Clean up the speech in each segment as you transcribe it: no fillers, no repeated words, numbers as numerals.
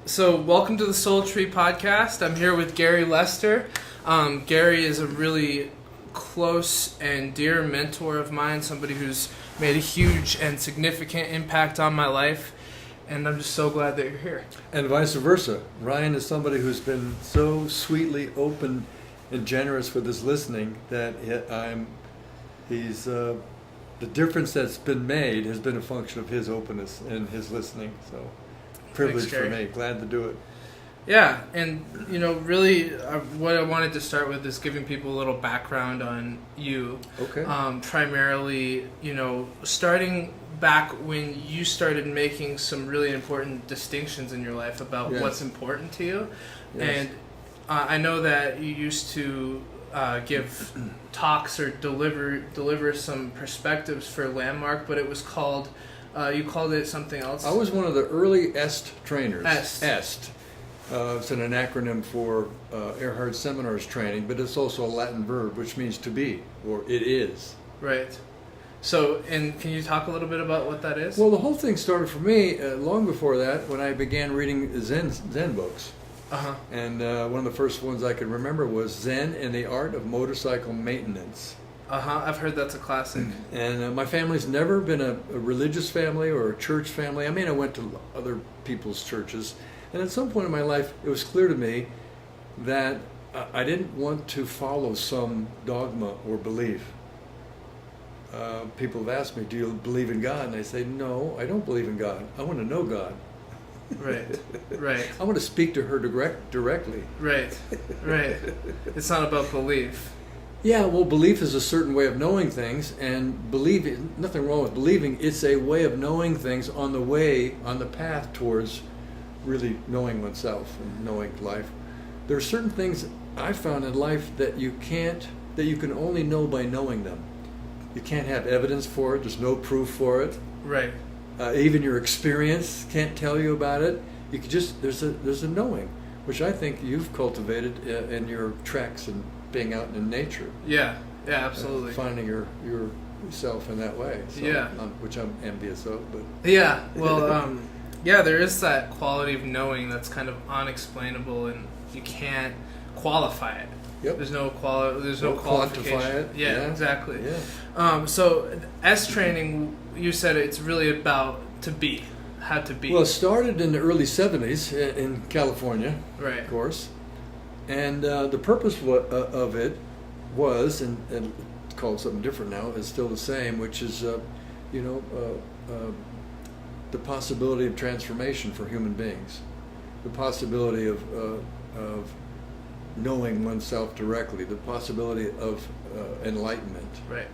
So welcome to the Soul Tree Podcast. I'm here with Garry Lester. Garry is a really close and dear mentor of mine, somebody who's made a huge and significant impact on my life, and I'm just so glad that you're here. And vice versa. Ryan is somebody who's been so sweetly open and generous with his listening that the difference that's been made has been a function of his openness and his listening. So, privilege for me. Glad to do it. Yeah, and really, what I wanted to start with is giving people a little background on you. Okay. Primarily, starting back when you started making some really important distinctions in your life about what's important to you. Yes. And I know that you used to give talks or deliver some perspectives for Landmark, but it was called, you called it something else? I was one of the early EST trainers. EST. It's an acronym for Erhard Seminars Training, but it's also a Latin verb, which means to be, or it is. Right. So, and can you talk a little bit about what that is? Well, the whole thing started for me long before that, when I began reading Zen books. Uh-huh. And one of the first ones I could remember was Zen and the Art of Motorcycle Maintenance. Uh-huh. I've heard that's a classic. And my family's never been a religious family or a church family. I mean, I went to other people's churches. And at some point in my life, it was clear to me that I didn't want to follow some dogma or belief. People have asked me, do you believe in God? And I say, no, I don't believe in God. I want to know God. Right. I want to speak to her directly. Right. It's not about belief. Yeah, well, belief is a certain way of knowing things, and nothing wrong with believing. It's a way of knowing things on the path towards really knowing oneself and knowing life. There are certain things I found in life that you can only know by knowing them. You can't have evidence for it. There's no proof for it. Right. Even your experience can't tell you about it. You could just there's a knowing, which I think you've cultivated in your treks and being out in nature. Yeah, absolutely. Finding yourself in that way. So, which I'm envious of. But yeah, well, there is that quality of knowing that's kind of unexplainable, and you can't qualify it. Yep. There's no qualification. Quantify it. Yeah, exactly. Yeah. So S training, you said it's really about how to be. Well, it started in the early 70s in California, right? Of course. And the purpose of it was, and it's called something different now, is still the same, which is, the possibility of transformation for human beings, the possibility of knowing oneself directly, the possibility of enlightenment. Right.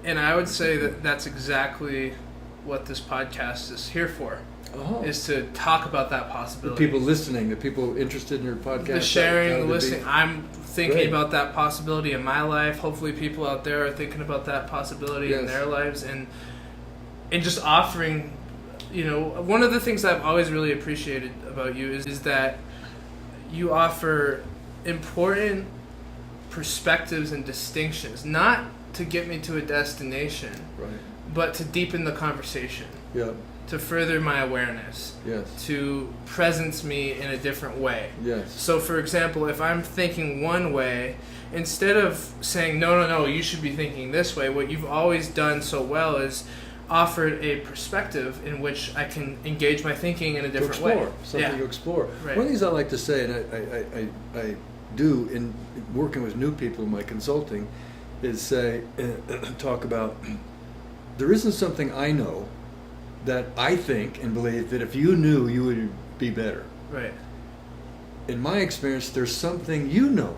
And I would say that that's exactly what this podcast is here for. Oh. Is to talk about that possibility. The people listening, the people interested in your podcast. The sharing, the listening. I'm thinking about that possibility in my life. Hopefully people out there are thinking about that possibility in their lives. And just offering, one of the things I've always really appreciated about you is that you offer important perspectives and distinctions, not to get me to a destination, but to deepen the conversation. Yeah. To further my awareness. Yes. To presence me in a different way. Yes. So, for example, if I'm thinking one way, instead of saying, no, you should be thinking this way, what you've always done so well is offered a perspective in which I can engage my thinking in a different way. Something to explore. Right. One of the things I like to say, and I do in working with new people in my consulting, is talk about, there isn't something I know that I think and believe that if you knew, you would be better. Right. In my experience, there's something you know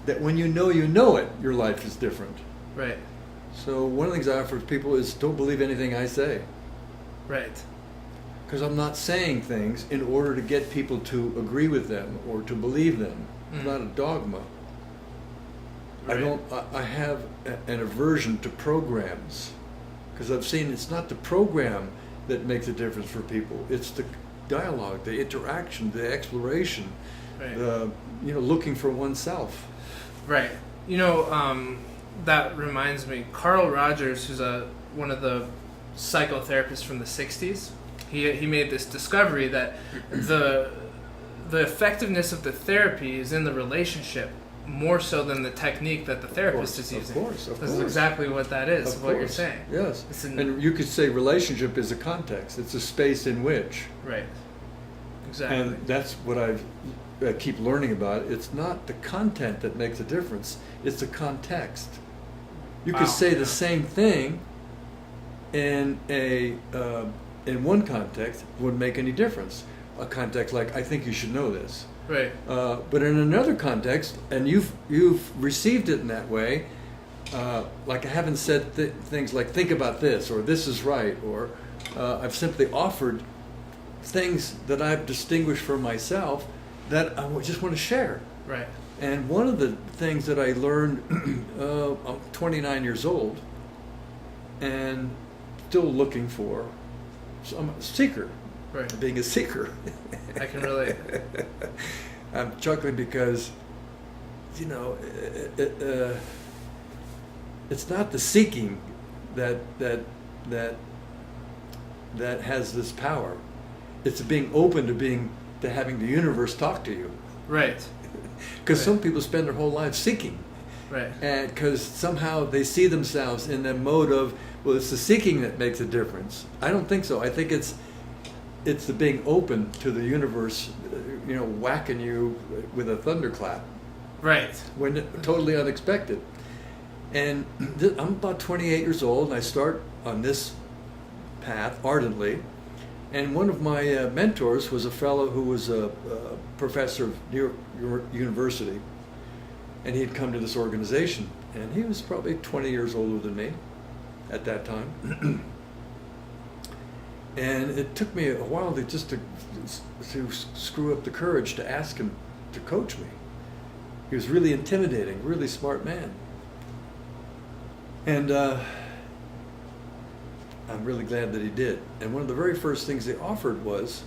that when you know it, your life is different. Right. So one of the things I offer to people is don't believe anything I say. Right. Because I'm not saying things in order to get people to agree with them or to believe them. It's not a dogma. Right. I have an aversion to programs, because I've seen it's not the program that makes a difference for people. It's the dialogue, the interaction, the exploration, looking for oneself. Right. That reminds me, Carl Rogers, who's one of the psychotherapists from the 60s, he made this discovery that the effectiveness of the therapy is in the relationship more so than the technique that the therapist is using. Of course. This is exactly what that is, what you're saying. Yes. And you could say relationship is a context. It's a space in which. Right. Exactly. And that's what I keep learning about. It's not the content that makes a difference. It's the context. You could say the same thing in one context wouldn't make any difference. A context like, I think you should know this. Right. But in another context, and you've received it in that way, like I haven't said things like, think about this, or this is right, or I've simply offered things that I've distinguished for myself that I just want to share. Right. And one of the things that I learned, I'm 29 years old, and still looking for, so I'm a seeker. Right. Being a seeker. I can relate. I'm chuckling because, it's not the seeking that has this power. It's being open to having the universe talk to you. Right. Because some people spend their whole life seeking. Right. And because somehow they see themselves in the mode of, well, it's the seeking that makes a difference. I don't think so. I think it's the being open to the universe, whacking you with a thunderclap. Right. When totally unexpected. And I'm about 28 years old, and I start on this path ardently. And one of my mentors was a fellow who was a professor of New York University. And he'd come to this organization. And he was probably 20 years older than me at that time. And it took me a while to screw up the courage to ask him to coach me. He was really intimidating, really smart man. And I'm really glad that he did. And one of the very first things he offered was,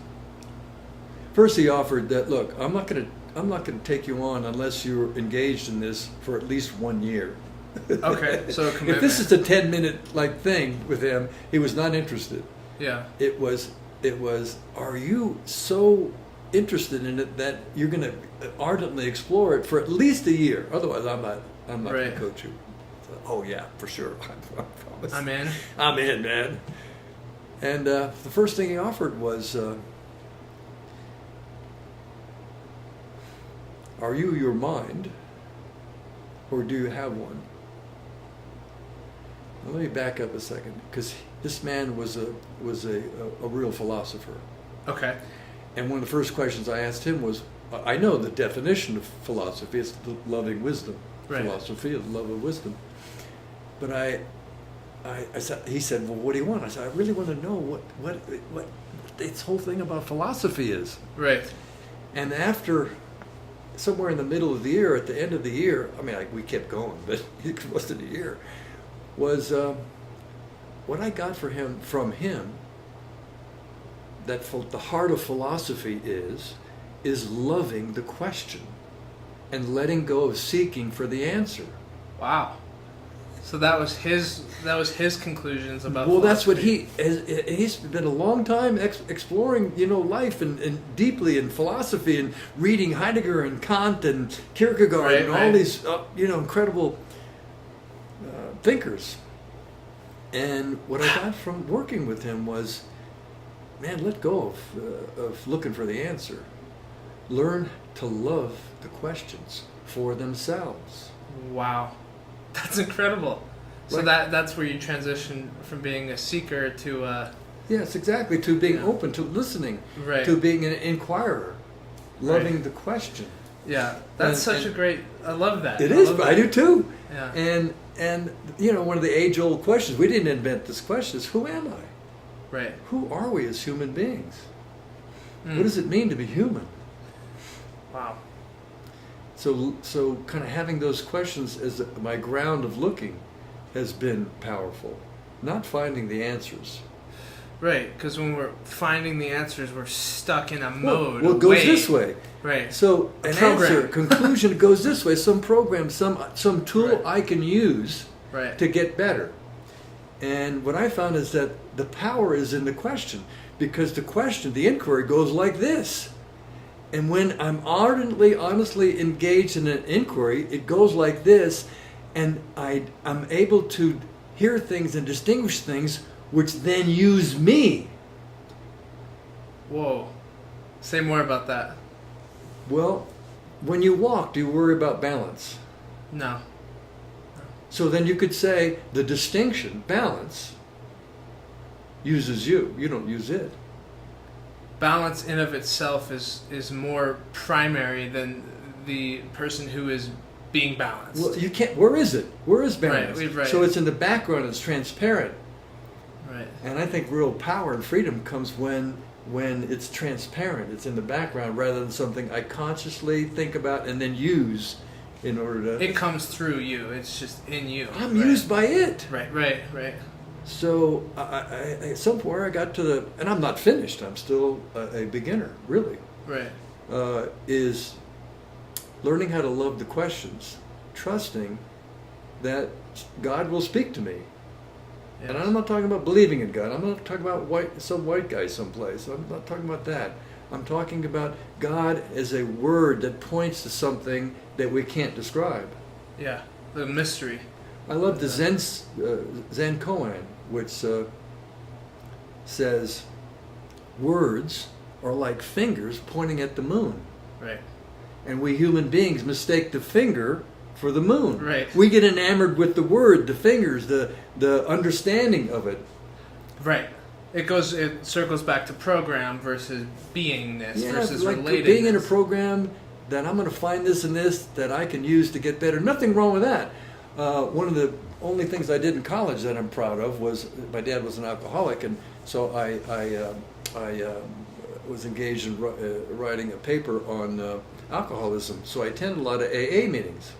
first he offered that, look, I'm not going to take you on unless you're engaged in this for at least 1 year. Okay, so a commitment. If this is a 10-minute thing with him, he was not interested. Yeah. It was, are you so interested in it that you're going to ardently explore it for at least a year? Otherwise, I'm not going to coach you. So, oh yeah, for sure. I promise. I'm in. I'm in, man. And the first thing he offered was, are you your mind, or do you have one? Now, let me back up a second, because this man was a real philosopher. Okay. And one of the first questions I asked him was, I know the definition of philosophy, it's the loving wisdom. Right. Philosophy is the love of wisdom. But I said, he said, well, what do you want? I said, I really want to know what this whole thing about philosophy is. Right. And after, somewhere in the middle of the year, at the end of the year, we kept going, but it wasn't a year, was what I got from him, that the heart of philosophy is loving the question and letting go of seeking for the answer. Wow. So that was his conclusions about philosophy. That's what he's been a long time exploring, life and deeply in philosophy and reading Heidegger and Kant and Kierkegaard and all these incredible thinkers. And what I got from working with him was, man, let go of looking for the answer. Learn to love the questions for themselves. Wow. That's incredible. So that's where you transition from being a seeker to... Yes, exactly. To being open, to listening, to being an inquirer, loving the question. Yeah, that's a great... I love that. It is, but I do too. Yeah. And one of the age-old questions, we didn't invent this question, is who am I? Right. Who are we as human beings? What does it mean to be human? Wow. So kind of having those questions as my ground of looking has been powerful. Not finding the answers. Right, because when we're finding the answers, we're stuck in a mode. Well, it goes this way. Right. So an answer, conclusion goes this way. Some program, some tool I can use to get better. And what I found is that the power is in the question, because the question, the inquiry, goes like this. And when I'm ardently, honestly engaged in an inquiry, it goes like this, and I'm able to hear things and distinguish things which then use me. Whoa. Say more about that. Well, when you walk, do you worry about balance? No. So then you could say the distinction, balance, uses you. You don't use it. Balance in of itself is more primary than the person who is being balanced. Well, you can't. Where is it? Where is balance? Right. So it's in the background. It's transparent. Right. And I think real power and freedom comes when it's transparent. It's in the background rather than something I consciously think about and then use in order to. It comes through you. It's just in you. I'm used by it. Right. So I somewhere I got to the, and I'm not finished. I'm still a beginner, really. Right. Is learning how to love the questions, trusting that God will speak to me. Yes. And I'm not talking about believing in God. I'm not talking about some white guy someplace. I'm not talking about that. I'm talking about God as a word that points to something that we can't describe. Yeah, the mystery. I love the Zen koan, which says, words are like fingers pointing at the moon. Right. And we human beings mistake the finger for the moon. Right. We get enamored with the word, the fingers, the understanding of it. Right. It circles back to program versus beingness versus like relatedness. Being in a program that I'm going to find this and this that I can use to get better. Nothing wrong with that. One of the only things I did in college that I'm proud of was my dad was an alcoholic, and so I was engaged in writing a paper on alcoholism. So I attended a lot of AA meetings.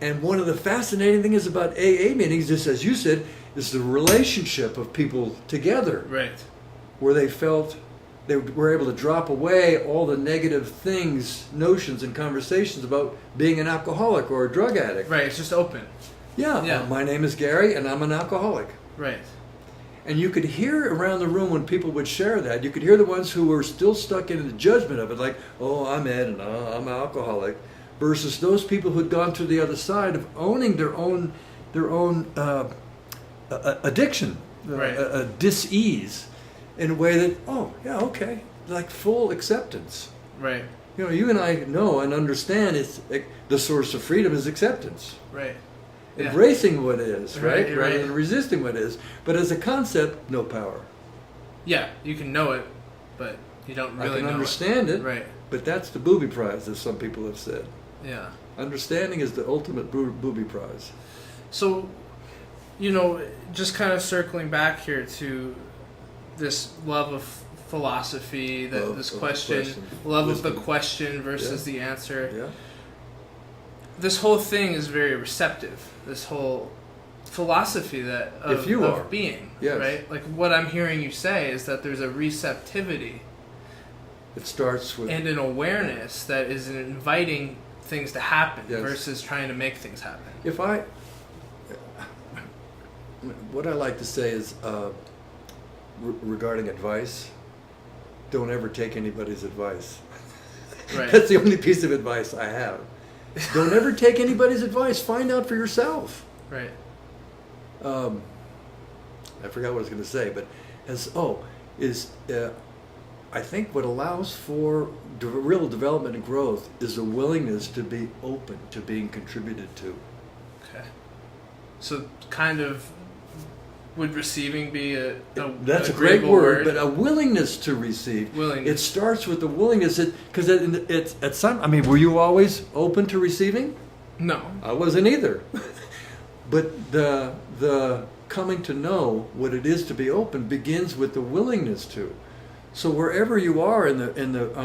And one of the fascinating things about AA meetings, just as you said, is the relationship of people together. Right. Where they felt they were able to drop away all the negative things, notions, and conversations about being an alcoholic or a drug addict. Right, it's just open. Yeah. My name is Gary, and I'm an alcoholic. Right. And you could hear around the room when people would share that, you could hear the ones who were still stuck in the judgment of it, like, oh, I'm Ed, and I'm an alcoholic, versus those people who'd gone to the other side of owning their own addiction, dis-ease, in a way that, oh, yeah, okay, like full acceptance. Right. You know, you and I know and understand the source of freedom is acceptance. Right. Embracing what is, right? Rather than resisting what is. But as a concept, no power. Yeah, you can know it, but you don't really know it. I can understand it, right? But that's the booby prize, as some people have said. Yeah. Understanding is the ultimate booby prize. So, just kind of circling back here to this love of philosophy, love of the question versus the answer. Yeah. This whole thing is very receptive. This whole philosophy of being, yes. Right? Like what I'm hearing you say is that there's a receptivity. It starts with and an awareness that is inviting things to happen yes. versus trying to make things happen. What I like to say is regarding advice, don't ever take anybody's advice. Right. That's the only piece of advice I have. Don't ever take anybody's advice. Find out for yourself. Right. I forgot what I was going to say, but I think what allows for real development and growth is a willingness to be open to being contributed to. Okay. So kind of would receiving be that's a great word, but a willingness to receive. Willingness. It starts with the willingness, because it's at some. I mean, were you always open to receiving? No, I wasn't either. But the coming to know what it is to be open begins with the willingness to. So wherever you are on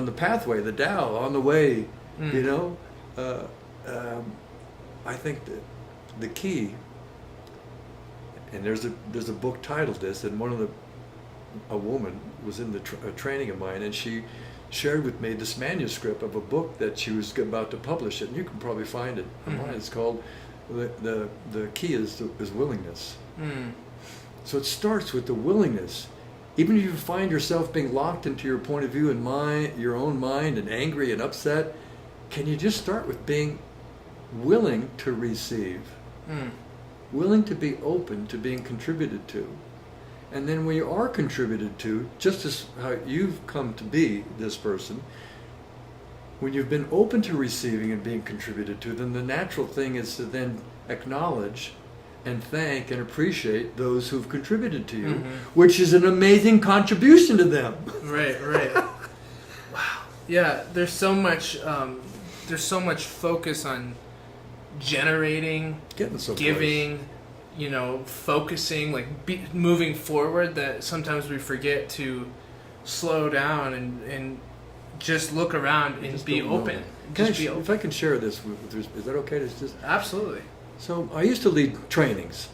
the pathway, the Tao, on the way, I think the key. And there's a book titled this, and a woman was in a training of mine, and she shared with me this manuscript of a book that she was about to publish it, and you can probably find it online. It's called the key is willingness. So it starts with the willingness. even if you find yourself being locked into your point of view and your own mind and angry and upset, can you just start with being willing to receive? Willing to be open to being contributed to. And then when you are contributed to, just as how you've come to be this person, when you've been open to receiving and being contributed to, then the natural thing is to then acknowledge and thank and appreciate those who've contributed to you, which is an amazing contribution to them. Right. Wow. Yeah, there's so much focus on generating, giving, focusing, like moving forward, that sometimes we forget to slow down and just look around and be open. If I can share this, is that okay? Absolutely. So I used to lead trainings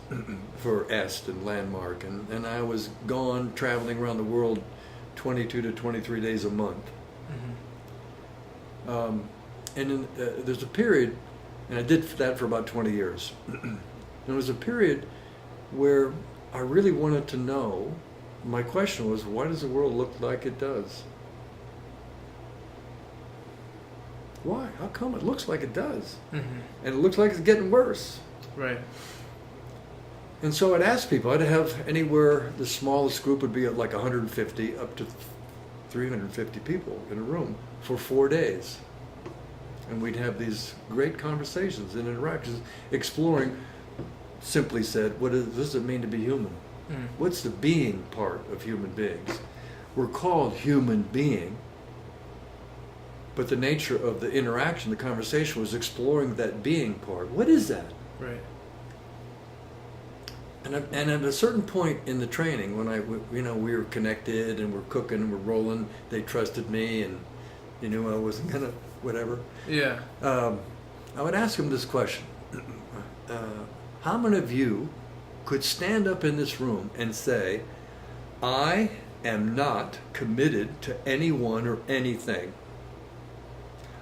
for EST and Landmark, and I was gone traveling around the world 22 to 23 days a month. And there's a period, and I did that for about 20 years. There was a period where I really wanted to know, my question was, why does the world look like it does? Why? How come it looks like it does? And it looks like it's getting worse. Right. And so I'd ask people, I'd have anywhere, the smallest group would be at like 150 up to 350 people in a room for 4 days. And we'd have these great conversations and interactions, exploring, simply said, what does it mean to be human? What's the being part of human beings? We're called human being, but the nature of the interaction, the conversation, was exploring that being part. What is that? Right. And at a certain point in the training, when we were connected and we're cooking and we're rolling, they trusted me and they knew I wasn't gonna whatever. Yeah. I would ask them this question: how many of you could stand up in this room and say, "I am not committed to anyone or anything.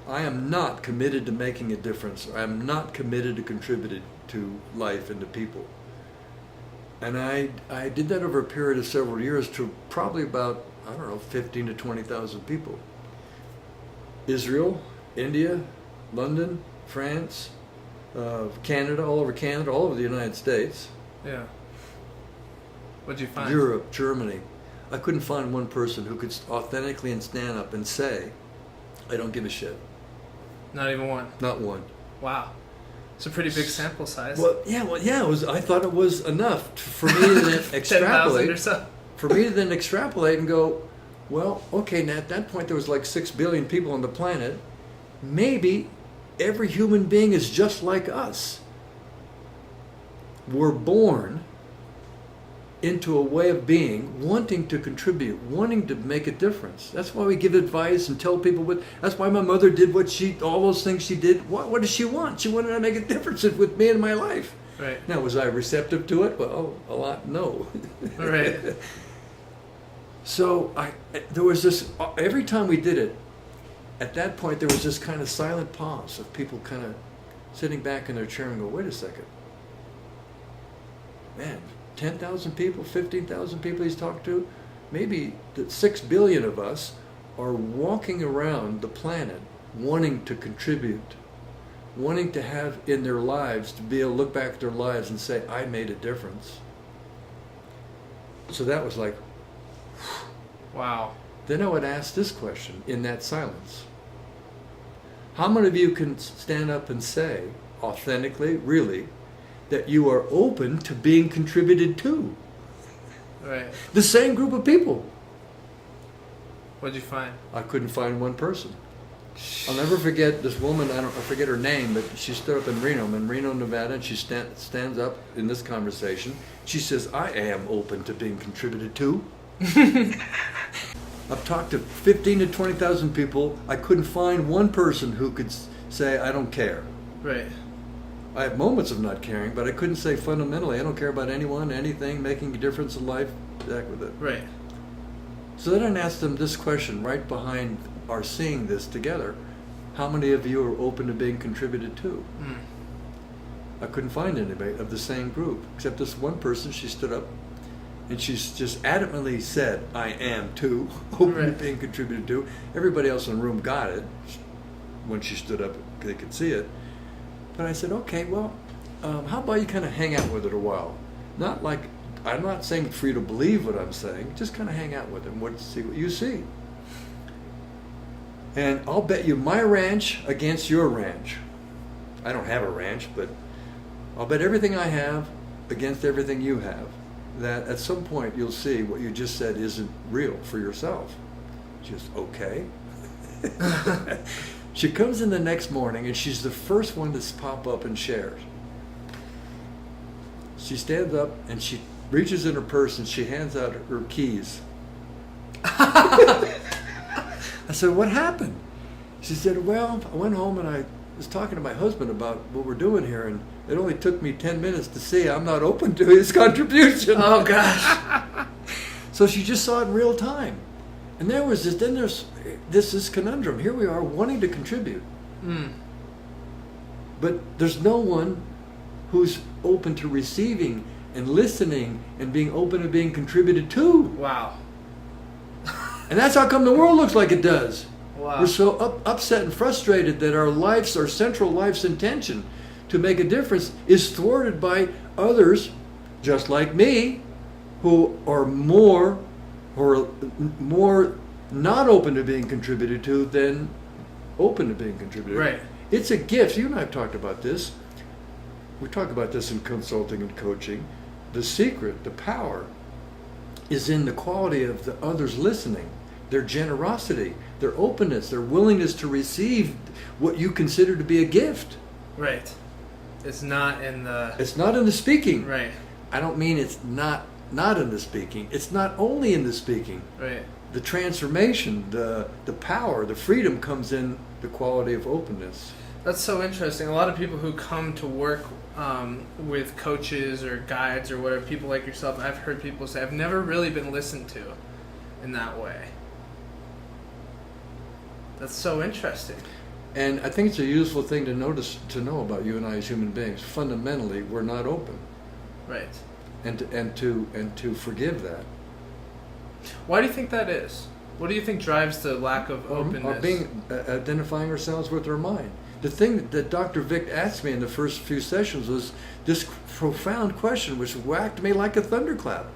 I am not committed to making a difference. I am not committed to contributing to life and to people"? And I did that over a period of several years to probably about, 15 to 20,000 people. Israel, India, London, France, Canada, all over the United States. Yeah. What'd you find? Europe, Germany. I couldn't find one person who could authentically and stand up and say, "I don't give a shit." Not even one? Not one. Wow. It's a pretty big sample size. Well, yeah. It was. I thought it was enough for me to then extrapolate. 10,000 or so. For me to then extrapolate and go, well, okay. Now at that point there was like 6 billion people on the planet. Maybe every human being is just like us. We're born into a way of being, wanting to contribute, wanting to make a difference. That's why we give advice and tell people that's why my mother did all those things she did. What does she want? She wanted to make a difference with me in my life. Right. Now, was I receptive to it? Well, a lot, no. Right. So there was this, every time we did it, at that point there was this kind of silent pause of people kind of sitting back in their chair and go, wait a second. Man, 10,000 people, 15,000 people he's talked to, maybe the 6 billion of us are walking around the planet wanting to contribute, wanting to have in their lives, to be able to look back at their lives and say, I made a difference. So that was like, wow. Then I would ask this question in that silence. How many of you can stand up and say, authentically, really, that you are open to being contributed to? Right. The same group of people. What'd you find? I couldn't find one person. I'll never forget this woman, I forget her name, but she stood up in Reno, Nevada, and she stands up in this conversation. She says, I am open to being contributed to. I've talked to 15 to 20,000 people. I couldn't find one person who could say, I don't care. Right. I have moments of not caring, but I couldn't say fundamentally, I don't care about anyone, anything, making a difference in life, back with it. Right. So then I asked them this question right behind our seeing this together. How many of you are open to being contributed to? I couldn't find anybody of the same group, except this one person. She stood up And she's just adamantly said, I am too, open to being contributed to. Everybody else in the room got it. When she stood up, they could see it. But I said, okay, well, how about you kind of hang out with it a while? Not like, I'm not saying for you to believe what I'm saying, just kind of hang out with it and see what you see. And I'll bet you my ranch against your ranch. I don't have a ranch, but I'll bet everything I have against everything you have, that at some point you'll see what you just said isn't real for yourself. Just, okay. She comes in the next morning and she's the first one to pop up and shares. She stands up and she reaches in her purse and she hands out her keys. I said, what happened? She said, well, I went home and I was talking to my husband about what we're doing here, and it only took me 10 minutes to see I'm not open to his contribution. Oh, gosh. So she just saw it in real time. And there's this conundrum. Here we are wanting to contribute. But there's no one who's open to receiving and listening and being open to being contributed to. Wow. And that's how come the world looks like it does. Wow. We're so upset and frustrated that our central life's intention to make a difference is thwarted by others, just like me, who are more not open to being contributed to than open to being contributed. Right. It's a gift. You and I have talked about this. We talk about this in consulting and coaching. The secret, the power, is in the quality of the others listening, their generosity, their openness, their willingness to receive what you consider to be a gift. Right. It's not in the... It's not in the speaking. Right. I don't mean it's not in the speaking. It's not only in the speaking. Right. The transformation, the power, the freedom comes in the quality of openness. That's so interesting. A lot of people who come to work with coaches or guides or whatever, people like yourself, I've heard people say, I've never really been listened to in that way. That's so interesting. And I think it's a useful thing to know about you and I as human beings. Fundamentally, we're not open. Right. And to forgive that. Why do you think that is? What do you think drives the lack of openness? Identifying ourselves with our mind. The thing that Dr. Vic asked me in the first few sessions was this profound question, which whacked me like a thunderclap.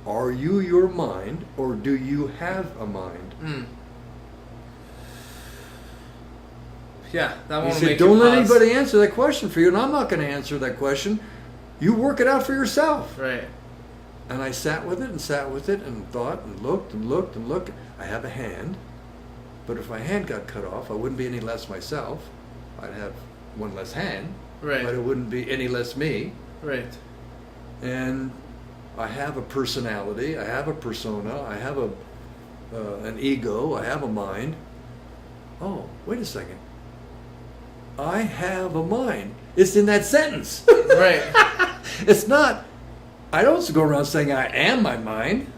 Are you your mind, or do you have a mind? Yeah, that won't make you pause. Don't let anybody answer that question for you, and I'm not going to answer that question. You work it out for yourself. Right. And I sat with it and thought and looked and looked and looked. I have a hand, but if my hand got cut off, I wouldn't be any less myself. I'd have one less hand, right, but it wouldn't be any less me. Right. And I have a personality, I have a persona, I have an ego, I have a mind. Oh, wait a second. I have a mind. It's in that sentence. Right. It's not, I don't go around saying I am my mind.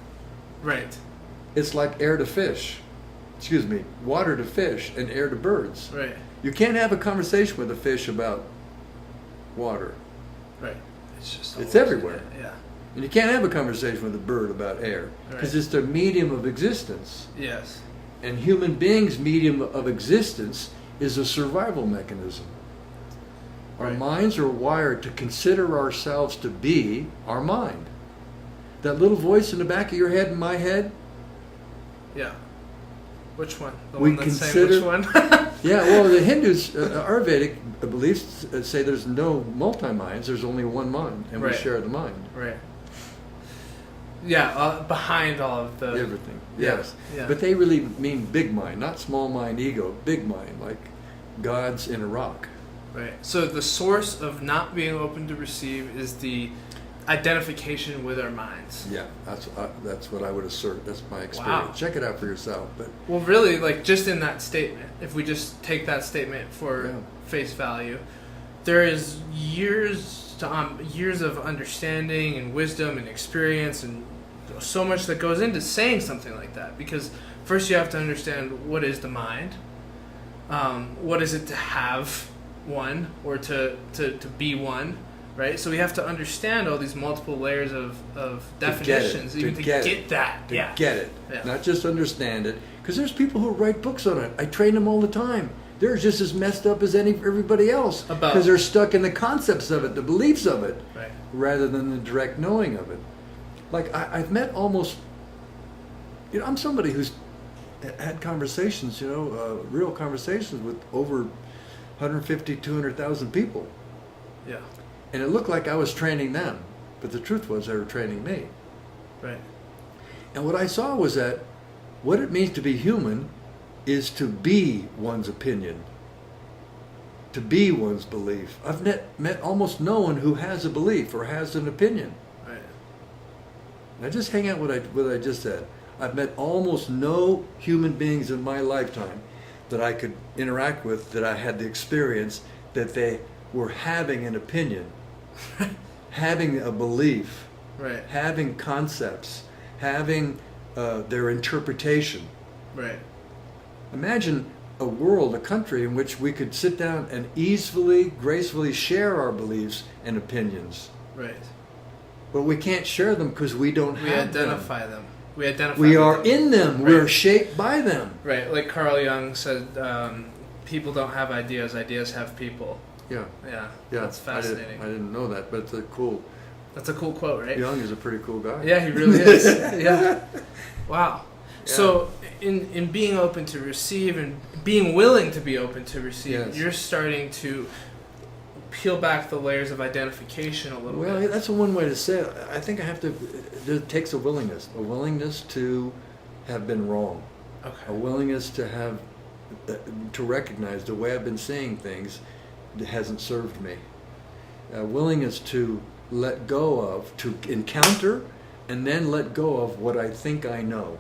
Right. It's like water to fish and air to birds. Right. You can't have a conversation with a fish about water. Right. It's everywhere. Yeah. And you can't have a conversation with a bird about air because it's their medium of existence. Yes. And human beings' medium of existence is a survival mechanism. Our minds are wired to consider ourselves to be our mind. That little voice in the back of your head and my head. Yeah. Which one? The we one that's consider, saying which one? Yeah, well, the Hindus, Ayurvedic beliefs say there's no multi-minds, there's only one mind, and we share the mind. Right. Yeah, behind all of the... Everything, yes. Yeah. But they really mean big mind, not small mind, ego, big mind, like God's in a rock. Right. So the source of not being open to receive is the identification with our minds. Yeah, that's what I would assert. That's my experience. Wow. Check it out for yourself. But well, really, like just in that statement, if we just take that statement for face value, there is years of understanding and wisdom and experience and so much that goes into saying something like that. Because first you have to understand what is the mind, what is it to have one or to be one. right? So we have to understand all these multiple layers of definitions to get that. Get it. Yeah. Not just understand it. Because there's people who write books on it. I train them all the time. They're just as messed up as everybody else. Because they're stuck in the concepts of it, the beliefs of it, right, rather than the direct knowing of it. Like, I've met almost... I'm somebody who's had conversations, real conversations with over 150, 200,000 people. Yeah. And it looked like I was training them, but the truth was they were training me. Right. And what I saw was that what it means to be human is to be one's opinion, to be one's belief. I've met almost no one who has a belief or has an opinion. Right. Now just hang out what I just said. I've met almost no human beings in my lifetime that I could interact with, that I had the experience that they were having an opinion, having a belief, right, having concepts, having their interpretation. Right. Imagine a world, a country in which we could sit down and easily, gracefully share our beliefs and opinions. Right. But we can't share them because we don't have them. We identify. We are in them. Right. We're shaped by them. Right. Like Carl Jung said, people don't have ideas. Ideas have people. Yeah. Yeah. That's fascinating. I didn't know that, but it's a cool. That's a cool quote, right? Jung is a pretty cool guy. Yeah, he really is. Yeah. Wow. Yeah. So, in being open to receive and being willing to be open to receive, yes, you're starting to peel back the layers of identification a little bit. Well, that's one way to say it. I think it takes a willingness to have been wrong. Okay. A willingness to recognize the way I've been seeing things hasn't served me. A willingness to let go of, to encounter, and then let go of what I think I know.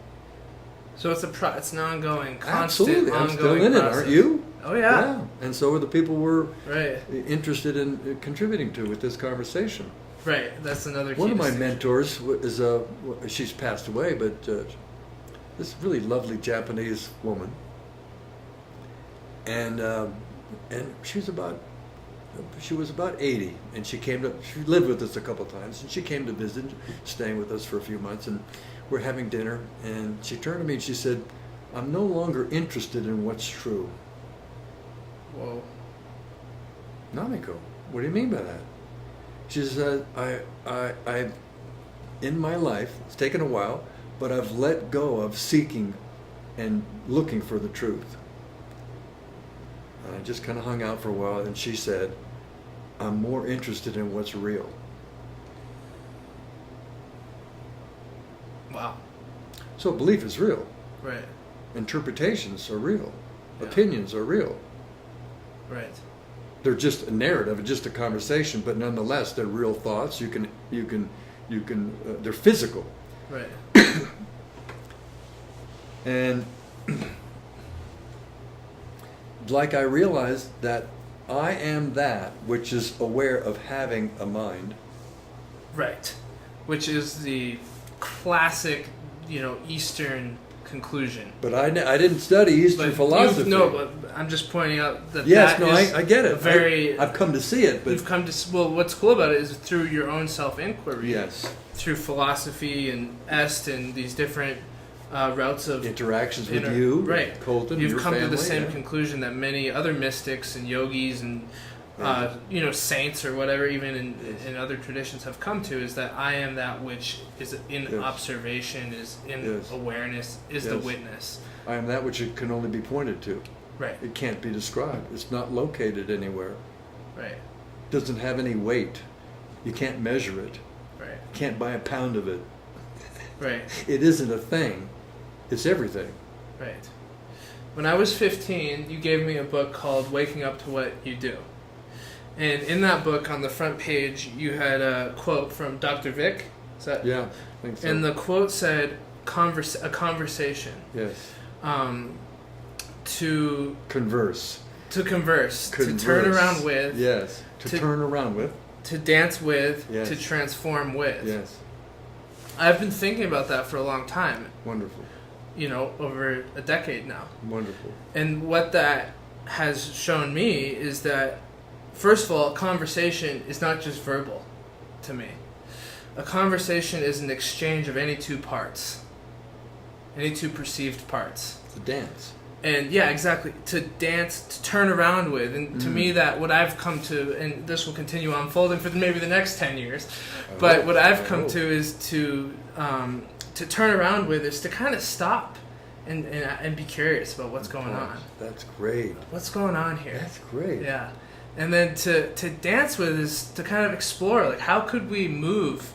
So it's it's an ongoing, constant, absolutely. I'm ongoing still in process. it, aren't you? Oh yeah. And so are the people we're right, interested in contributing to with this conversation. Right. That's another key one of my distinction. mentors is she's passed away, but this really lovely Japanese woman, and she was about 80, and she lived with us a couple times, and she came to visit, staying with us for a few months, and we're having dinner, and she turned to me and she said, "I'm no longer interested in what's true." Whoa. Namiko, what do you mean by that? She said, I in my life, it's taken a while, but I've let go of seeking and looking for the truth. And I just kind of hung out for a while, and she said, "I'm more interested in what's real." Wow. So belief is real. Right. Interpretations are real. Yeah. Opinions are real. Right. They're just a narrative, just a conversation, but nonetheless, they're real thoughts. You can. They're physical. Right. And like I realized that I am that which is aware of having a mind. Right. Which is the classic, Eastern conclusion. But I didn't study Eastern philosophy. But I'm just pointing out that yes, no, I get it. I've come to see it. But you've come to... Well, what's cool about it is through your own self-inquiry. Yes. Through philosophy and est and these different routes of... interactions with you, right. Colton, you've your come family, to the same conclusion that many other mystics and yogis and saints or whatever, even in other traditions, have come to, is that I am that which is in observation, is in awareness, is the witness. I am that which it can only be pointed to. Right. It can't be described. It's not located anywhere. Right. It doesn't have any weight. You can't measure it. Right. You can't buy a pound of it. Right. It isn't a thing. It's everything. Right. When I was 15, you gave me a book called Waking Up to What You Do. And in that book, on the front page, you had a quote from Dr. Vic. Is that? Yeah, I think so. And the quote said, a conversation. Yes. To converse. To turn around with. Yes. To turn around with. To dance with. Yes. To transform with. Yes. I've been thinking about that for a long time. Wonderful. Over a decade now. Wonderful. And what that has shown me is that first of all, a conversation is not just verbal to me. A conversation is an exchange of any two parts, any two perceived parts. It's a dance. And yeah, exactly. To dance, to turn around with. And to me, that what I've come to, and this will continue unfolding for maybe the next 10 years, but what I've come to is to turn around with is to kind of stop and be curious about what's going on. That's great. What's going on here? That's great. Yeah. And then to dance with is to kind of explore, like, how could we move?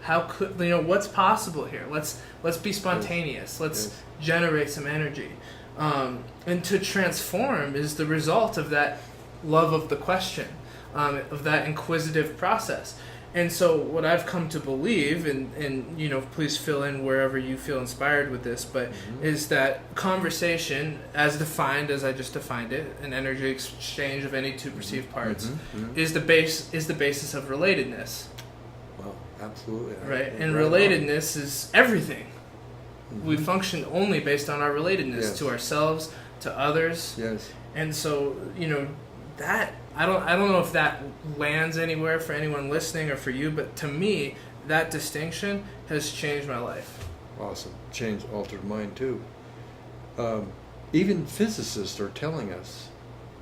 How could, what's possible here? Let's be spontaneous. Let's generate some energy. And to transform is the result of that love of the question, of that inquisitive process. And so what I've come to believe, and please fill in wherever you feel inspired with this, but is that conversation, as defined, as I just defined it, an energy exchange of any two perceived parts, is the basis of relatedness. Well, absolutely. Right, and relatedness is everything. We function only based on our relatedness to ourselves, to others. Yes. And so, that I don't know if that lands anywhere for anyone listening or for you, but to me, that distinction has changed my life. Awesome. Altered mine too. Even physicists are telling us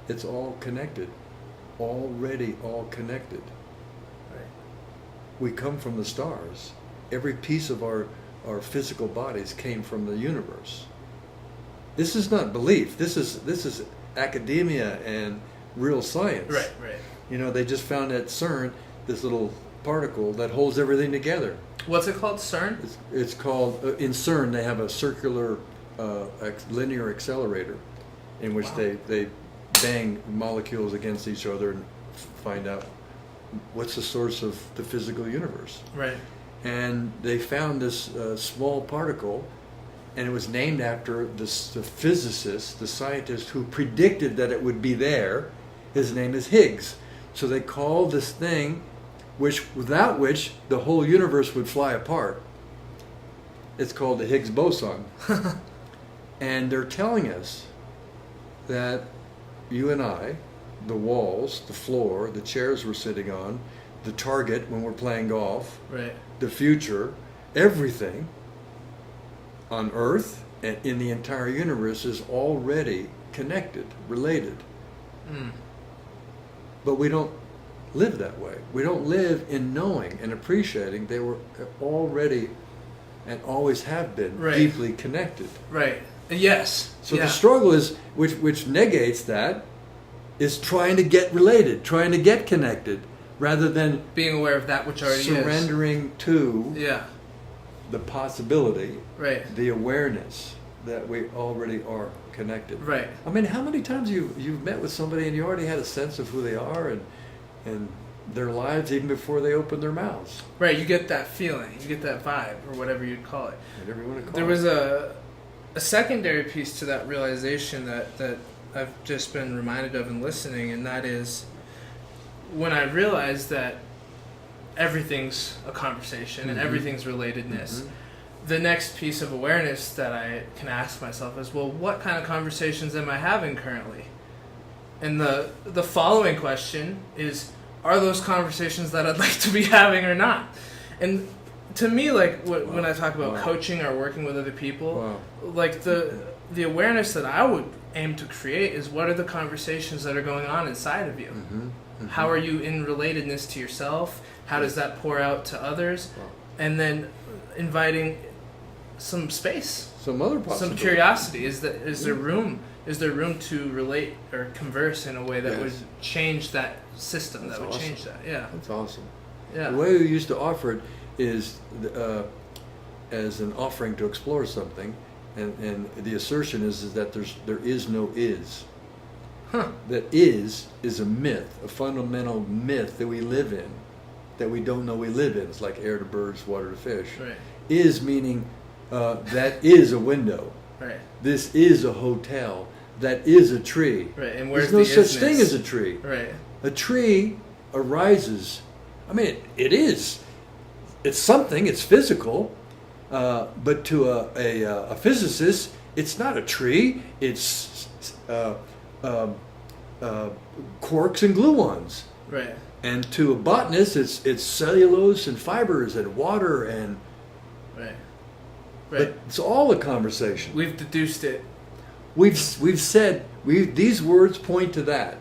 it's all connected. Already all connected. Right. We come from the stars. Every piece of our physical bodies came from the universe. This is not belief. This is academia and real science. Right. They just found at CERN this little particle that holds everything together. What's it called, CERN? It's called, in CERN they have a circular linear accelerator in which they bang molecules against each other and find out what's the source of the physical universe. Right. And they found this small particle, and it was named after the physicist, the scientist who predicted that it would be there. His name is Higgs. So they called this thing, without which the whole universe would fly apart. It's called the Higgs boson. And they're telling us that you and I, the walls, the floor, the chairs we're sitting on, the target when we're playing golf, right, the future, everything on Earth and in the entire universe is already connected, related. But we don't live that way. We don't live in knowing and appreciating they were already and always have been deeply connected. Right. Yes. So the struggle is, which negates that, is trying to get related, trying to get connected, rather than being aware of that which already surrendering to the possibility, the awareness that we already are connected. Right. I mean, how many times you've met with somebody and you already had a sense of who they are and their lives even before they open their mouths. Right, you get that feeling, you get that vibe, or whatever you'd call it. Whatever you want to call there was a secondary piece to that realization that I've just been reminded of in listening, and that is when I realized that everything's a conversation and everything's relatedness. The next piece of awareness that I can ask myself is, well, what kind of conversations am I having currently? And the following question is, are those conversations that I'd like to be having or not? And to me, like when I talk about coaching or working with other people, like the awareness that I would aim to create is, what are the conversations that are going on inside of you? How are you in relatedness to yourself? How does that pour out to others? And then inviting some space, some other possibility, some curiosity. Is there room to relate or converse in a way that would change that system? That would change that. Yeah, that's awesome. Yeah, the way we used to offer it is as an offering to explore something, and the assertion is that there is no is. That is a myth, a fundamental myth that we live in, that we don't know we live in. It's like air to birds, water to fish. Right. Is meaning that is a window. Right. This is a hotel. That is a tree. Right. And where's There's no such isness? thing as a tree. Right. A tree arises. I mean, it is. It's something. It's physical. But to a physicist, it's not a tree. It's corks and gluons. Right. And to a botanist, it's cellulose and fibers and water and. Right. But it's all a conversation. We've deduced it. We've said these words point to that.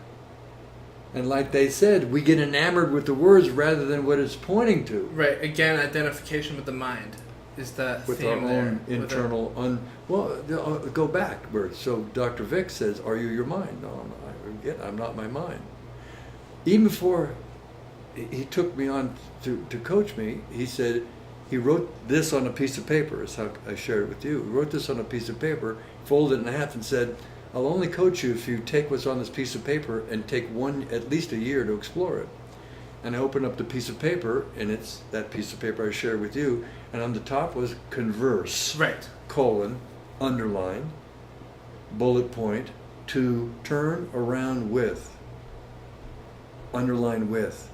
And like they said, we get enamored with the words rather than what it's pointing to. Right. Again, identification with the mind is that with theme our there. own internal. Go backward. So Dr. Vic says, "Are you your mind?" No, I'm not my mind. Even before he took me on to coach me, he said he wrote this on a piece of paper. Is how I shared it with you. He wrote this on a piece of paper, folded it in half, and said, "I'll only coach you if you take what's on this piece of paper and take at least a year to explore it." And I opened up the piece of paper, and it's that piece of paper I shared with you, and on the top was converse, right, colon, underline, bullet point, to turn around with, underline with,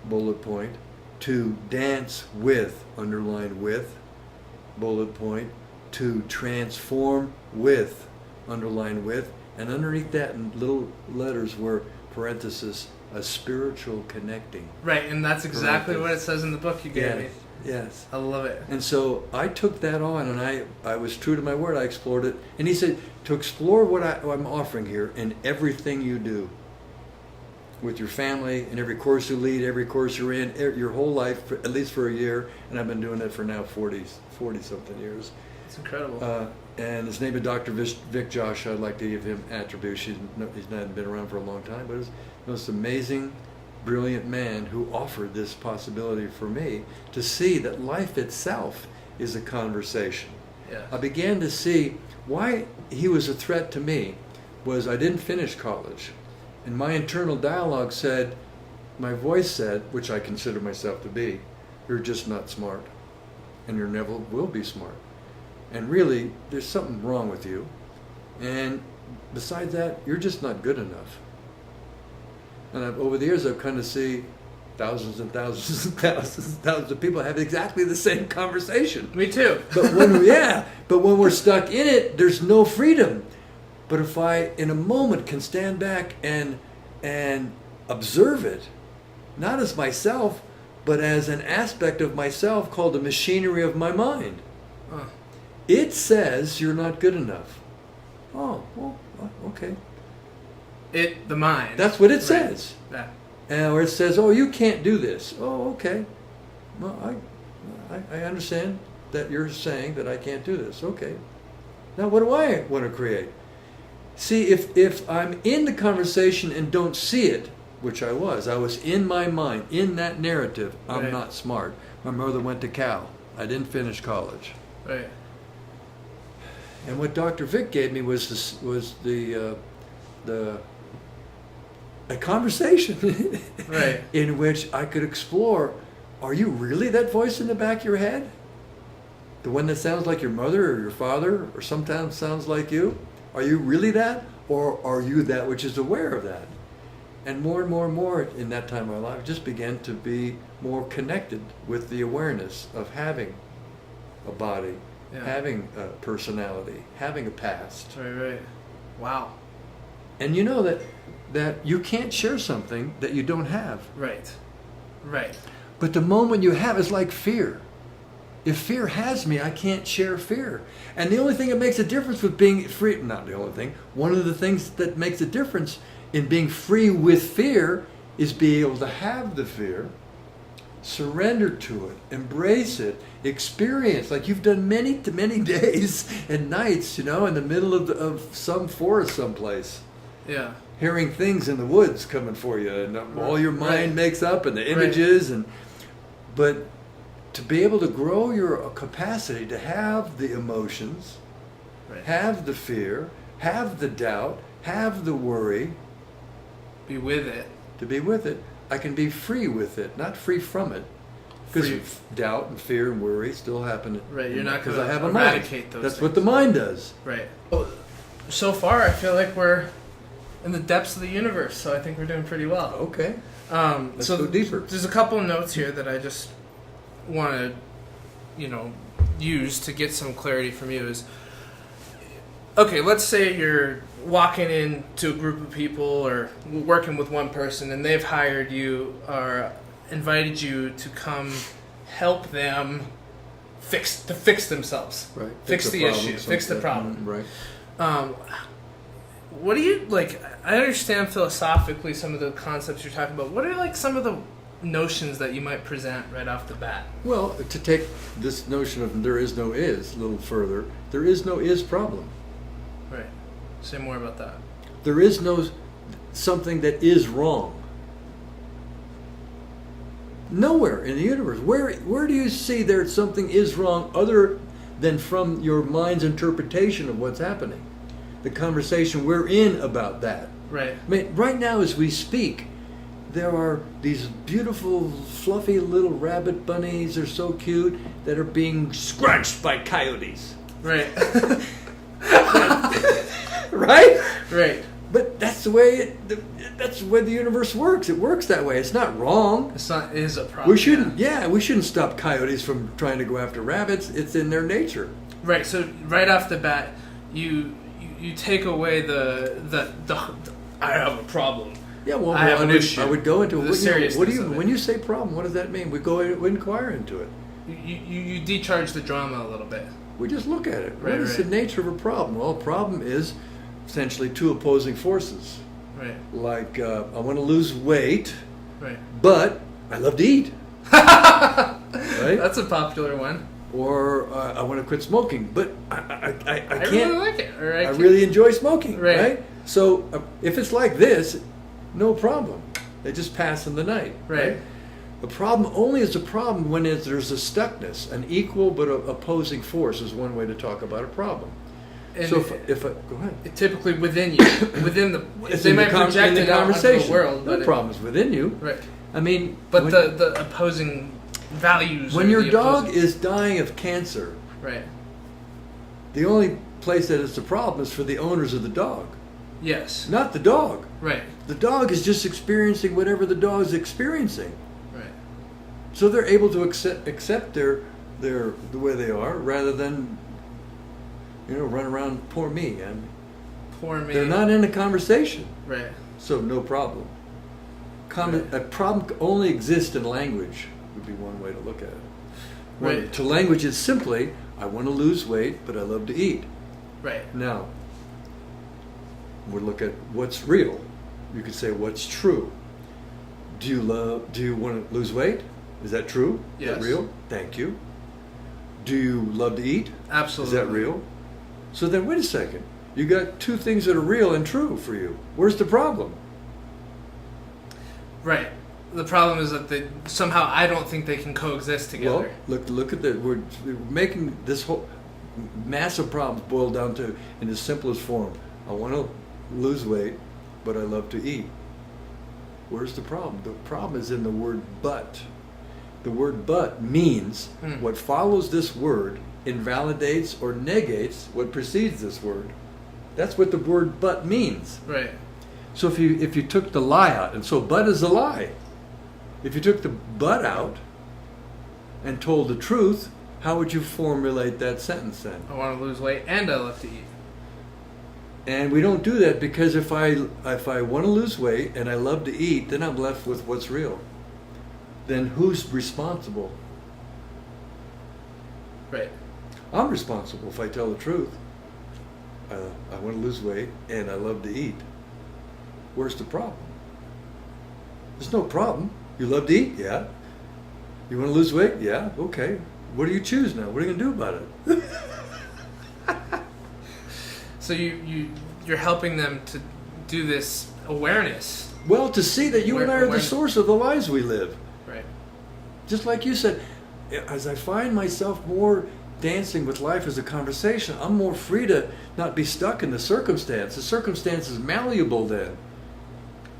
bullet point, to dance with, underline with, bullet point, to transform with, underline with, and underneath that in little letters were parenthesis, a spiritual connecting. Right, and that's exactly what it says in the book you gave me. Yes. I love it. And so I took that on, and I was true to my word. I explored it. And he said, to explore what I'm offering here in everything you do, with your family, in every course you lead, every course you're in, your whole life, at least for a year, and I've been doing it for now 40-something years. It's incredible. And his name is Dr. Vic Josh. I'd like to give him attributes. He's not been around for a long time, but he's the most amazing, brilliant man who offered this possibility for me to see that life itself is a conversation. Yeah. I began to see why he was a threat to me was I didn't finish college. And my internal dialogue said, my voice said, which I consider myself to be, you're just not smart. And you never will be smart. And really, there's something wrong with you. And besides that, you're just not good enough. And over the years, I've come to see thousands and thousands and thousands and thousands of people have exactly the same conversation. Me too. But when we're stuck in it, there's no freedom. But if I, in a moment, can stand back and observe it, not as myself, but as an aspect of myself called the machinery of my mind. It says you're not good enough. Oh, well, okay. The mind. That's what it says. Yeah. Or it says, oh, you can't do this. Oh, okay. Well, I understand that you're saying that I can't do this. Okay. Now, what do I want to create? See, if I'm in the conversation and don't see it, which I was in my mind, in that narrative, I'm not smart. My mother went to Cal. I didn't finish college. Right. And what Dr. Vic gave me was a conversation right. in which I could explore, are you really that voice in the back of your head? The one that sounds like your mother or your father or sometimes sounds like you? Are you really that? Or are you that which is aware of that? And more in that time of my life, just began to be more connected with the awareness of having a body, having a personality, having a past. Right. Wow. And you know that you can't share something that you don't have. Right. But the moment you have is like fear. If fear has me, I can't share fear. And the only thing that makes a difference with being free, not the only thing, one of the things that makes a difference in being free with fear is being able to have the fear, surrender to it, embrace it, experience, like you've done many days and nights, in the middle of some forest someplace. Yeah. Hearing things in the woods coming for you, and all your mind makes up, and the images, but to be able to grow your capacity to have the emotions, have the fear, have the doubt, have the worry, be with it. To be with it, I can be free with it, not free from it, because doubt and fear and worry still happen. Right, you're not going to eradicate those. That's things. what the mind does. Right. So far, I feel like we're in the depths of the universe, so I think we're doing pretty well. Okay. Let's go deeper. There's a couple of notes here that I just want to, use to get some clarity from you. Okay, let's say you're walking into a group of people or working with one person and they've hired you or invited you to come help them fix themselves, right? Fix the issue, fix the problem, right? What do you like? I understand philosophically some of the concepts you're talking about. What are like some of the notions that you might present right off the bat? Well, to take this notion of there is no is a little further, there is no is problem. Right. Say more about that. There is no something that is wrong. Nowhere in the universe. Where do you see there something is wrong other than from your mind's interpretation of what's happening? The conversation we're in about that. Right. I mean, right now as we speak, there are these beautiful, fluffy little rabbit bunnies, they're so cute, that are being scrunched by coyotes. Right. Right? Right. But that's the way that's the way the universe works. It works that way. It's not wrong. It is a problem. We shouldn't stop coyotes from trying to go after rabbits. It's in their nature. Right. So right off the bat, you take away the I have a problem. Yeah, well, I have an issue. I would go into the seriousness of it. When you say problem, what does that mean? We go inquire into it. You decharge the drama a little bit. We just look at it. Right, what is the nature of a problem? Well, a problem is essentially two opposing forces. Right. Like I want to lose weight, right? But I love to eat. Right? That's a popular one. Or I want to quit smoking, but I can't. Really like it. Or I really enjoy smoking. Right. So if it's like this, no problem. They just pass in the night. Right. The problem only is a problem when there's a stuckness. An equal but opposing force is one way to talk about a problem. And so if go ahead. Typically within you, within the they might project it out into the world. No problems within you. Right. I mean, but the opposing values. When your dog is dying of cancer, right, the only place that it's a problem is for the owners of the dog. Yes. Not the dog. Right. The dog is just experiencing whatever the dog is experiencing. Right. So they're able to accept their the way they are rather than run around poor me and poor me. They're not in a conversation. Right. So no problem. A problem only exists in language would be one way to look at it. Right. To language is simply I want to lose weight, but I love to eat. Right. Now, we'll look at what's real. You could say what's true. Do you want to lose weight? Is that true? Yes. Is that real? Thank you. Do you love to eat? Absolutely. Is that real? So then wait a second. You got two things that are real and true for you. Where's the problem? Right. The problem is that somehow I don't think they can coexist together. Well, look at that. We're making this whole massive problems boil down to in the simplest form. I want to lose weight, but I love to eat. Where's the problem? The problem is in the word but. The word but means what follows this word invalidates or negates what precedes this word. That's what the word but means. Right. So if you took the lie out, and so but is a lie. If you took the but out and told the truth, how would you formulate that sentence then? I want to lose weight and I love to eat. And we don't do that because if I want to lose weight and I love to eat, then I'm left with what's real. Then who's responsible? Right. I'm responsible if I tell the truth. I want to lose weight and I love to eat. Where's the problem? There's no problem. You love to eat? Yeah. You want to lose weight? Yeah. Okay. What do you choose now? What are you going to do about it? So you're helping them to do this awareness. Well, to see that you and I are the source of the lives we live. Right. Just like you said, as I find myself more dancing with life as a conversation, I'm more free to not be stuck in the circumstance. The circumstance is malleable then.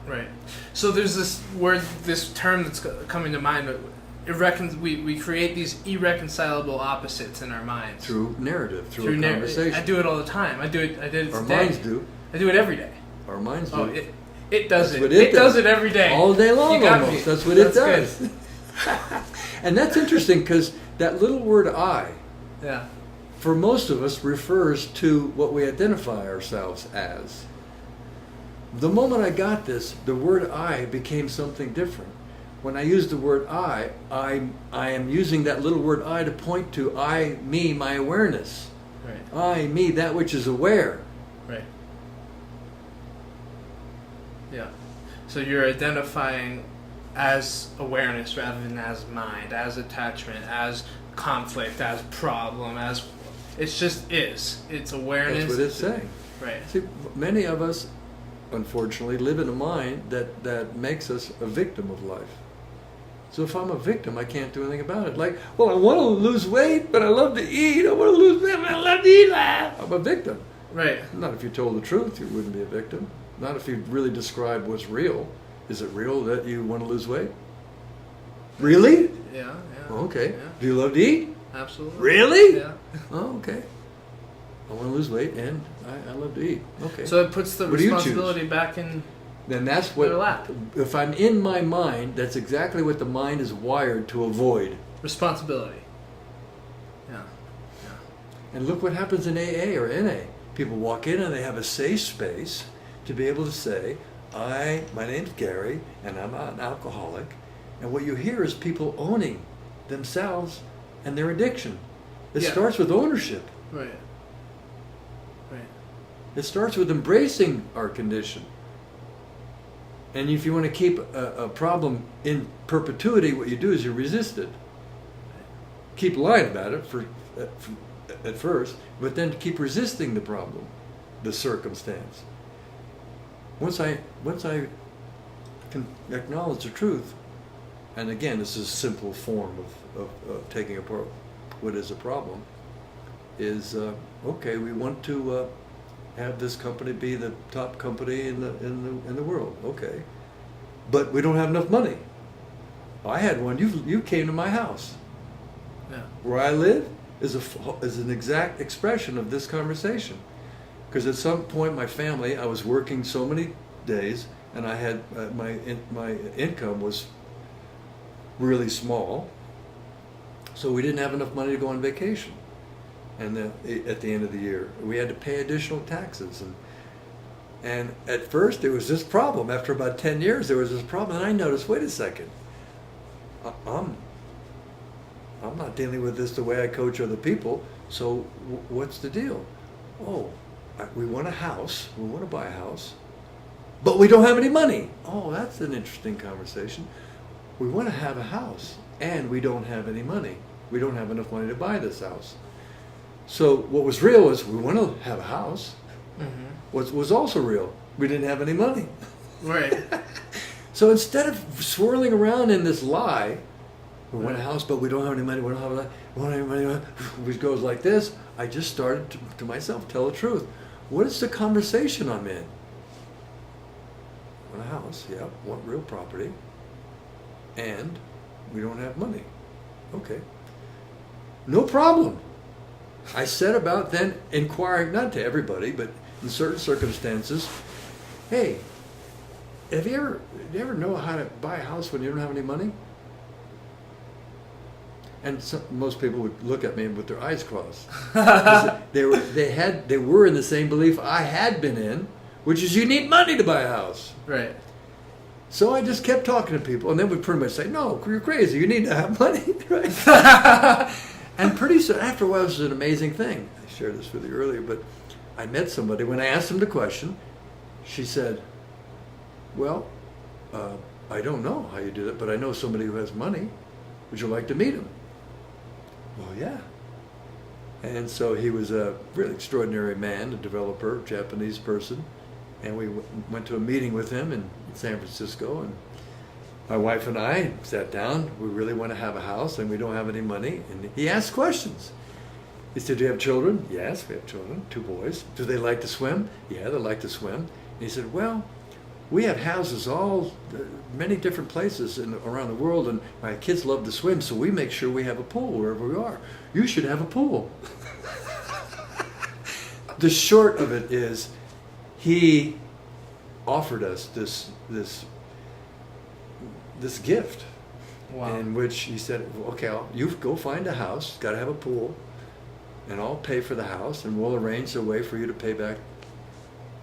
Right. So there's this word, this term that's coming to mind. We create these irreconcilable opposites in our minds. Through narrative, through a conversation. I do it all the time. I did it today. Our minds do. I do it every day. Our minds do. Oh, it does it. It does it every day. All day long you got almost. Me. That's what it does. And that's interesting because that little word I. Yeah. for most of us, refers to what we identify ourselves as. The moment I got this, the word I became something different. When I use the word I am using that little word I to point to I, me, my awareness. Right. I, me, that which is aware. Right. Yeah. So you're identifying as awareness rather than as mind, as attachment, as conflict, as problem, as it's just is. It's awareness. That's what it's saying. Right. See, many of us, unfortunately, live in a mind that makes us a victim of life. So if I'm a victim, I can't do anything about it. Like, well, I want to lose weight, but I love to eat. I want to lose weight, but I love to eat. I'm a victim. Right. Not if you told the truth, you wouldn't be a victim. Not if you really describe what's real. Is it real that you want to lose weight? Really? Yeah. Okay. Yeah. Do you love to eat? Absolutely. Really? Yeah. Oh, okay. I want to lose weight and I love to eat. Okay. So it puts the responsibility back in then that's what, their lap. if I'm in my mind, that's exactly what the mind is wired to avoid. Responsibility. Yeah. And look what happens in AA or NA. People walk in and they have a safe space to be able to say, my name's Gary and I'm an alcoholic. And what you hear is people owning themselves and their addiction. It starts with ownership. Right. It starts with embracing our condition. And if you want to keep a problem in perpetuity, what you do is you resist it. Keep lying about it at first, but then keep resisting the problem, the circumstance. Once I can acknowledge the truth, and again, this is a simple form of taking apart what is a problem, is okay, we want to have this company be the top company in the world. Okay, but we don't have enough money. I had one. You came to my house. Yeah. Where I live is an exact expression of this conversation. Because at some point, my family, I was working so many days, and I had my income was really small, so we didn't have enough money to go on vacation. And at the end of the year, we had to pay additional taxes. And at first, there was this problem. After about 10 years, there was this problem. And I noticed, wait a second, I'm not dealing with this the way I coach other people, so what's the deal? Oh, we want a house. We want to buy a house. But we don't have any money. Oh, that's an interesting conversation. We want to have a house, and we don't have any money. We don't have enough money to buy this house. So what was real was we want to have a house. Mm-hmm. What was also real, we didn't have any money. Right. So instead of swirling around in this lie, we want a house, but we don't have any money, we don't have any money, which goes like this, I just started to myself tell the truth. What is the conversation I'm in? Want a house, yeah, want real property, and we don't have money. Okay. No problem. I set about then inquiring, not to everybody, but in certain circumstances, hey, do you ever know how to buy a house when you don't have any money? And most people would look at me with their eyes crossed. they were in the same belief I had been in, which is you need money to buy a house. Right. So I just kept talking to people, and then would pretty much say, no, you're crazy, you need to have money, right? And pretty soon, after a while, this was an amazing thing. I shared this with you earlier, but I met somebody, when I asked them the question, she said, well, I don't know how you do that, but I know somebody who has money. Would you like to meet him? Well, yeah. And so he was a really extraordinary man, a developer, Japanese person, and we went to a meeting with him in San Francisco, and my wife and I sat down. We really want to have a house, and we don't have any money. And he asked questions. He said, do you have children? Yes, we have children, 2 boys. Do they like to swim? Yeah, they like to swim. And he said, well, we have houses many different places around the world, and my kids love to swim, so we make sure we have a pool wherever we are. You should have a pool. The short of it is, he offered us this gift. Wow. In which he said, okay, you go find a house, got to have a pool, and I'll pay for the house, and we'll arrange a way for you to pay back.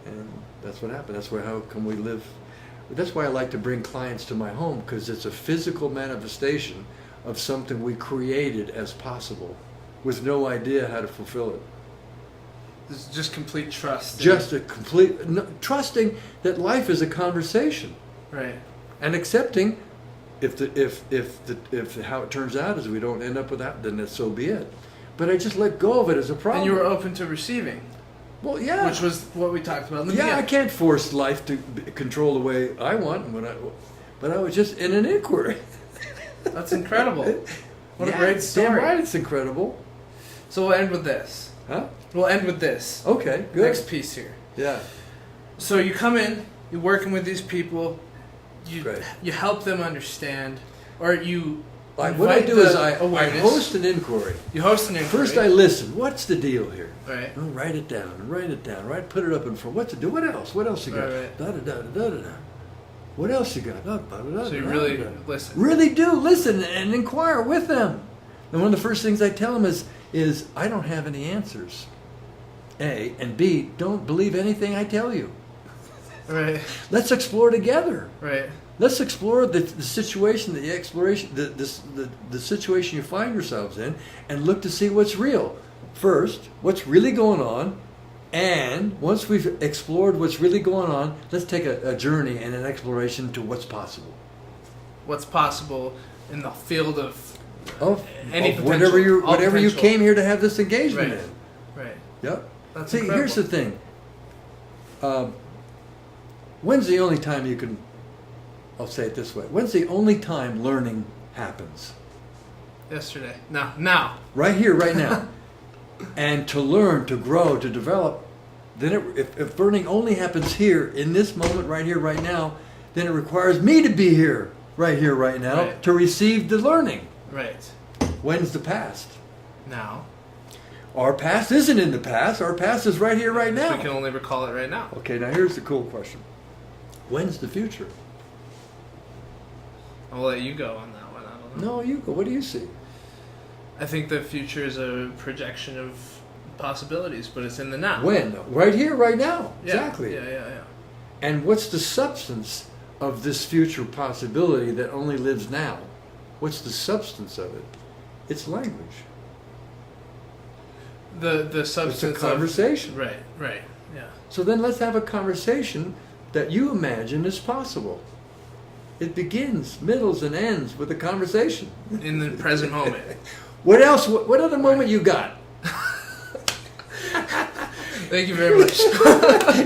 And that's what happened. That's how come we live. That's why I like to bring clients to my home, because it's a physical manifestation of something we created as possible, with no idea how to fulfill it. It's just complete trust. Just a complete trusting that life is a conversation, right? And accepting if how it turns out is we don't end up with that, then that's so be it. But I just let go of it as a problem. And you were open to receiving. Well, yeah. Which was what we talked about in the beginning. I can't force life to control the way I want, but I was just in an inquiry. That's incredible. What a great story. Damn right, it's incredible. So we'll end with this. Huh? We'll end with this. Okay, good. Next piece here. Yeah. So you come in, you're working with these people, Right. you help them understand, or you what I do is I host an inquiry. You host an inquiry. First I listen. What's the deal here? Right. Oh, write it down. Put it up in front. What's it do? What else? What else you got? Right. Da da da da da da. What else you got? So you really listen. Really do listen and inquire with them. And one of the first things I tell them is I don't have any answers. A, and B, don't believe anything I tell you. Right. Let's explore together. Right. Let's explore the situation, the situation you find yourselves in, and look to see what's real. First, what's really going on, and once we've explored what's really going on, let's take a journey and an exploration to what's possible. What's possible in the field of whatever you came here to have this engagement in. Right. Yep. That's See, incredible. here's the thing. When's the only time you can... I'll say it this way. When's the only time learning happens? Yesterday. Now. Right here, right now. And to learn, to grow, to develop, then if learning only happens here, in this moment, right here, right now, then it requires me to be here, right now, right. to receive the learning. Right. When's the past? Now. Our past isn't in the past. Our past is right here, right now. We can only recall it right now. Okay, now here's the cool question. When's the future? I'll let you go on that one. I don't know. No, you go. What do you see? I think the future is a projection of possibilities, but it's in the now. When? Right here, right now. Yeah. Exactly. Yeah. And what's the substance of this future possibility that only lives now? What's the substance of it? It's language. The substance It's a conversation. Right. Yeah. So then let's have a conversation that you imagine is possible. It begins, middles, and ends with a conversation. In the present moment. What else? What other moment you got? Thank you very much.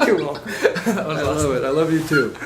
You're welcome. I love it. I love you too.